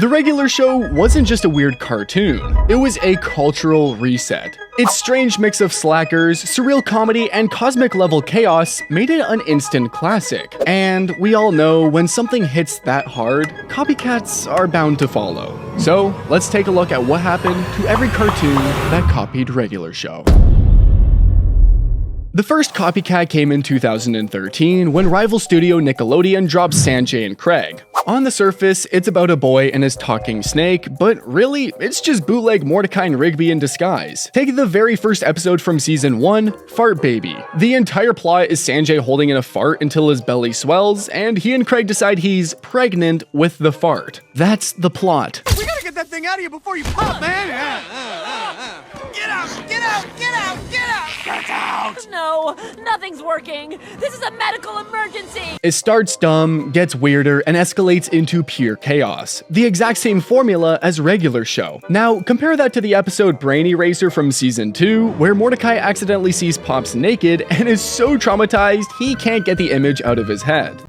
The regular show wasn't just a weird cartoon, it was a cultural reset. Its strange mix of slackers, surreal comedy, and cosmic level chaos made it an instant classic. And we all know when something hits that hard, copycats are bound to follow. So let's take a look at what happened to every cartoon that copied Regular Show. The first copycat came in 2013 when rival studio Nickelodeon dropped Sanjay and Craig. On the surface, it's about a boy and his talking snake, but really, it's just bootleg Mordecai and Rigby in disguise. Take the very first episode from season 1, Fart Baby. The entire plot is Sanjay holding in a fart until his belly swells, and he and Craig decide he's pregnant with the fart. That's the plot. We gotta get that thing out of you before you pop, man! Get out! Get out! Get out! Get out! Get out! No, nothing's working. This is a medical emergency. It starts dumb, gets weirder, and escalates into pure chaos. The exact same formula as Regular Show. Now, compare that to the episode Brain Eraser from season 2, where Mordecai accidentally sees Pops naked and is so traumatized he can't get the image out of his head.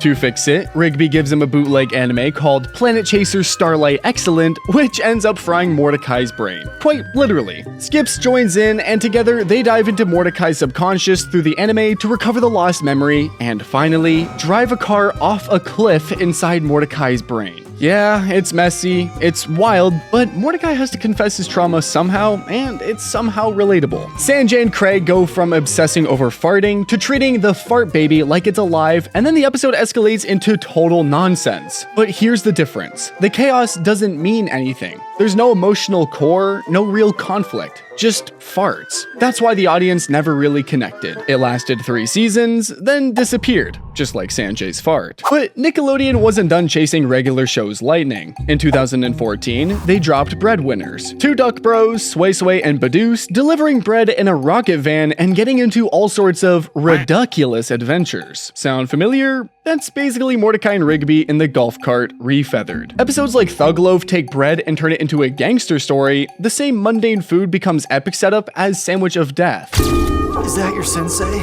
To fix it, Rigby gives him a bootleg anime called Planet Chaser Starlight Excellent, which ends up frying Mordecai's brain. Quite literally. Skips joins in, and together they dive into Mordecai's subconscious through the anime to recover the lost memory, and finally, drive a car off a cliff inside Mordecai's brain. Yeah, it's messy, it's wild, but Mordecai has to confess his trauma somehow, and it's somehow relatable. Sanjay and Craig go from obsessing over farting to treating the fart baby like it's alive, and then the episode escalates into total nonsense. But here's the difference. The chaos doesn't mean anything. There's no emotional core, no real conflict. Just farts. That's why the audience never really connected. It lasted 3 seasons, then disappeared, just like Sanjay's fart. But Nickelodeon wasn't done chasing Regular Show's lightning. In 2014, they dropped Breadwinners. 2 Duck Bros, Sway Sway and Badoose, delivering bread in a rocket van and getting into all sorts of ridiculous adventures. Sound familiar? That's basically Mordecai and Rigby in the golf cart refeathered. Episodes like Thug Loaf take bread and turn it into a gangster story. The same mundane food becomes epic setup as Sandwich of Death. Is that your sensei?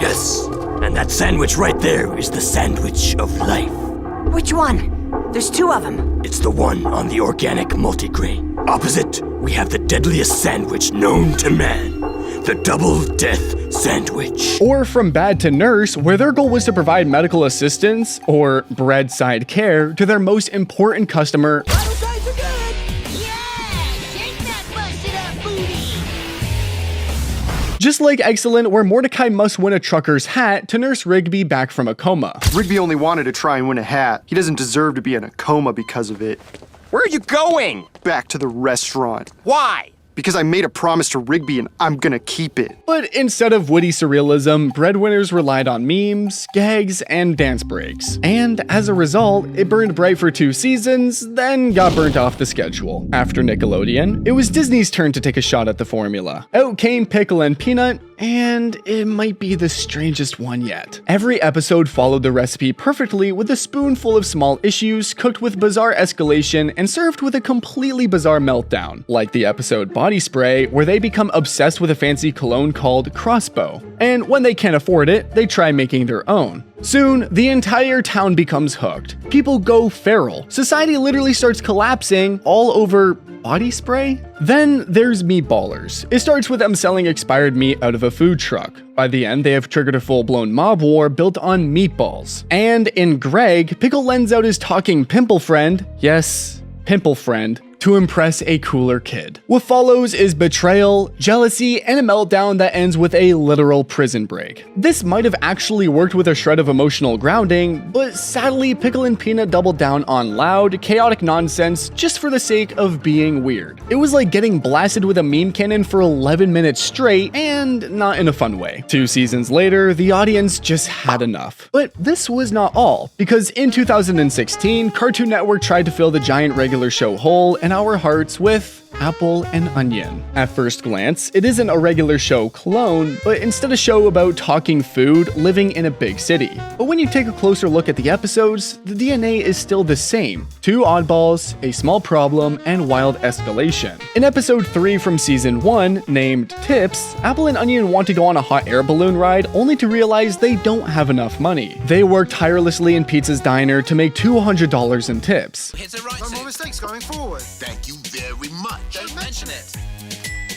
Yes, and that sandwich right there is the sandwich of life. Which one? There's 2 of them. It's the one on the organic multigrain. Opposite, we have the deadliest sandwich known to man. The Double Death Sandwich. Or From Bad to Nurse, where their goal was to provide medical assistance, or bedside care, to their most important customer. Just like Excellent, where Mordecai must win a trucker's hat to nurse Rigby back from a coma. Rigby only wanted to try and win a hat. He doesn't deserve to be in a coma because of it. Where are you going? Back to the restaurant. Why? Because I made a promise to Rigby and I'm gonna keep it. But instead of witty surrealism, Breadwinners relied on memes, gags, and dance breaks. And as a result, it burned bright for 2 seasons, then got burnt off the schedule. After Nickelodeon, it was Disney's turn to take a shot at the formula. Out came Pickle and Peanut, and it might be the strangest one yet. Every episode followed the recipe perfectly with a spoonful of small issues cooked with bizarre escalation and served with a completely bizarre meltdown, like the episode Body Spray, where they become obsessed with a fancy cologne called Crossbow. And when they can't afford it, they try making their own. Soon, the entire town becomes hooked. People go feral. Society literally starts collapsing all over body spray? Then there's Meatballers. It starts with them selling expired meat out of a food truck. By the end, they have triggered a full-blown mob war built on meatballs. And in Greg, Pickle lends out his talking pimple friend, yes, pimple friend, to impress a cooler kid. What follows is betrayal, jealousy, and a meltdown that ends with a literal prison break. This might have actually worked with a shred of emotional grounding, but sadly, Pickle and Peanut doubled down on loud, chaotic nonsense just for the sake of being weird. It was like getting blasted with a meme cannon for 11 minutes straight, and not in a fun way. 2 seasons later, the audience just had enough. But this was not all, because in 2016, Cartoon Network tried to fill the giant Regular Show hole in our hearts with Apple and Onion. At first glance, it isn't a regular show clone, but instead a show about talking food living in a big city. But when you take a closer look at the episodes, the DNA is still the same. Two oddballs, a small problem, and wild escalation. In episode 3 from season 1, named Tips, Apple and Onion want to go on a hot air balloon ride only to realize they don't have enough money. They work tirelessly in Pizza's diner to make $200 in tips. Hit it right. No more mistakes going forward. Thank you very much. Don't mention it.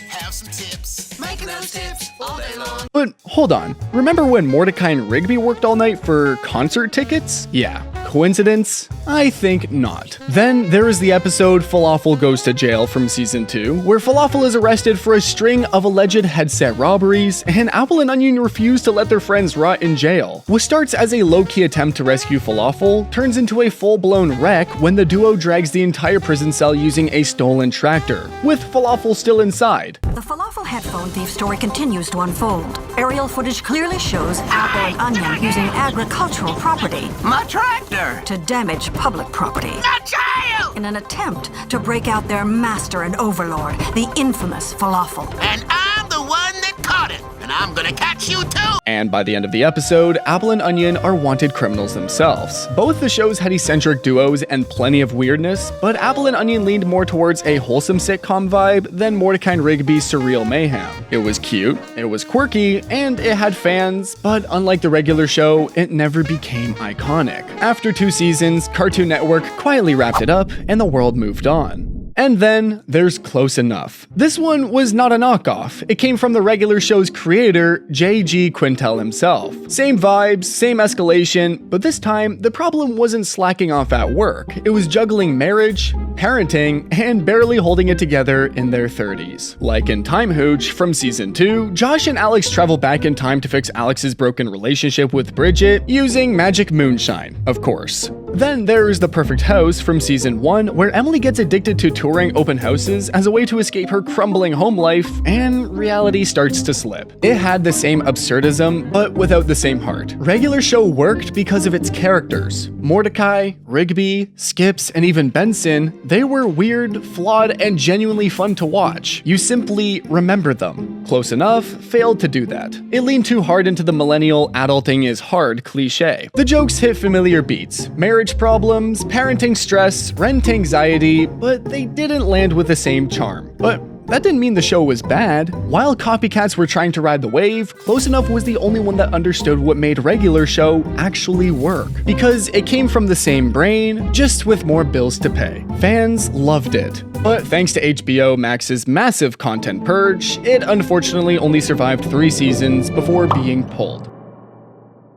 Have some tips. Making those tips all day long. But hold on, remember when Mordecai and Rigby worked all night for concert tickets? Yeah. Coincidence? I think not. Then there is the episode Falafel Goes to Jail from season 2, where Falafel is arrested for a string of alleged headset robberies, and Apple and Onion refuse to let their friends rot in jail. What starts as a low-key attempt to rescue Falafel turns into a full-blown wreck when the duo drags the entire prison cell using a stolen tractor, with Falafel still inside. The Falafel headphone thief story continues to unfold. Aerial footage clearly shows Apple and Onion using agricultural property My tractor. to damage public property A child. in an attempt to break out their master and overlord, the infamous Falafel. And I'm the one that caught it. And I'm gonna catch you too. And by the end of the episode, Apple and Onion are wanted criminals themselves. Both the shows had eccentric duos and plenty of weirdness, but Apple and Onion leaned more towards a wholesome sitcom vibe than Mordecai and Rigby's surreal mayhem. It was cute, it was quirky, and it had fans, but unlike the regular show, it never became iconic. After 2 seasons, Cartoon Network quietly wrapped it up, and the world moved on. And then there's Close Enough. This one was not a knockoff. It came from the regular show's creator, J.G. Quintel himself. Same vibes, same escalation, but this time, the problem wasn't slacking off at work. It was juggling marriage, parenting, and barely holding it together in their 30s. Like in Time Hooch from season 2, Josh and Alex travel back in time to fix Alex's broken relationship with Bridget using magic moonshine, of course. Then there's The Perfect House from season 1, where Emily gets addicted to touring open houses as a way to escape her crumbling home life, and reality starts to slip. It had the same absurdism, but without the same heart. Regular show worked because of its characters. Mordecai, Rigby, Skips, and even Benson, they were weird, flawed, and genuinely fun to watch. You simply remember them. Close Enough failed to do that. It leaned too hard into the millennial adulting is hard cliche. The jokes hit familiar beats. Marriage problems, parenting stress, rent anxiety, but they didn't land with the same charm. But that didn't mean the show was bad. While copycats were trying to ride the wave, Close Enough was the only one that understood what made regular show actually work. Because it came from the same brain, just with more bills to pay. Fans loved it. But thanks to HBO Max's massive content purge, it unfortunately only survived 3 seasons before being pulled.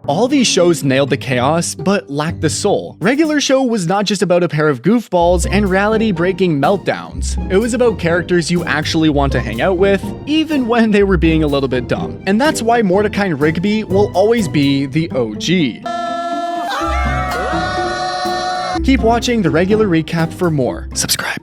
All these shows nailed the chaos, but lacked the soul. Regular show was not just about a pair of goofballs and reality-breaking meltdowns. It was about characters you actually want to hang out with, even when they were being a little bit dumb. And that's why Mordecai and Rigby will always be the OG. Keep watching the regular recap for more. Subscribe.